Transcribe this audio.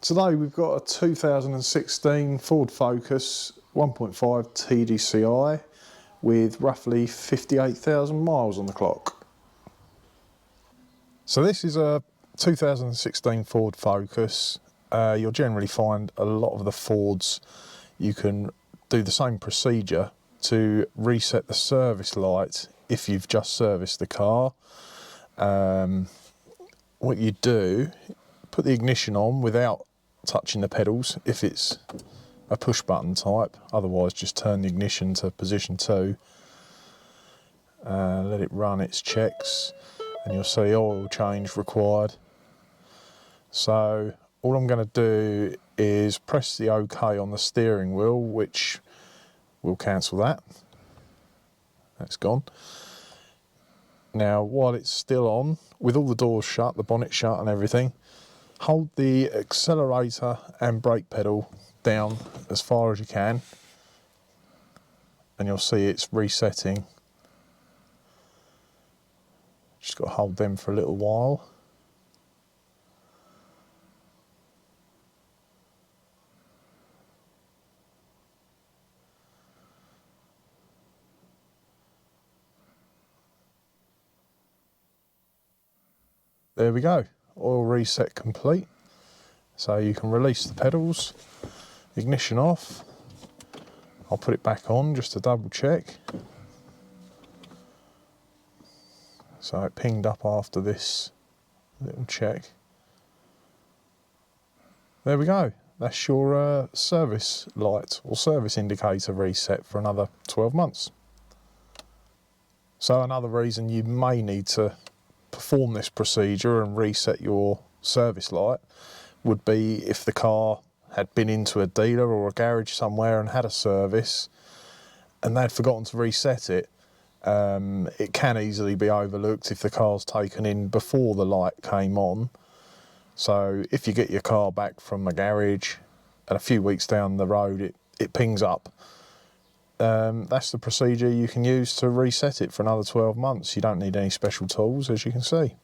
Today we've got a 2016 Ford Focus 1.5 TDCi with roughly 58,000 miles on the clock. So this is a 2016 Ford Focus. You'll generally find a lot of the Fords you can do the same procedure to reset the service light if you've just serviced the car. What you do, put the ignition on without touching the pedals if it's a push button type, otherwise just turn the ignition to position 2, let it run its checks and you'll see oil change required. So all I'm going to do is press the OK on the steering wheel, which will cancel that. That's gone. Now while it's still on, with all the doors shut, the bonnet shut and everything, hold the accelerator and brake pedal down as far as you can and you'll see it's resetting. Just got to hold them for a little while. There we go, oil reset complete. So you can release the pedals, ignition off. I'll put it back on just to double check. So it pinged up after this little check. There we go, that's your service light or service indicator reset for another 12 months. So another reason you may need to perform this procedure and reset your service light would be if the car had been into a dealer or a garage somewhere and had a service and they'd forgotten to reset it. It can easily be overlooked if the car's taken in before the light came on. So if you get your car back from a garage and a few weeks down the road it pings up, that's the procedure you can use to reset it for another 12 months. You don't need any special tools, as you can see.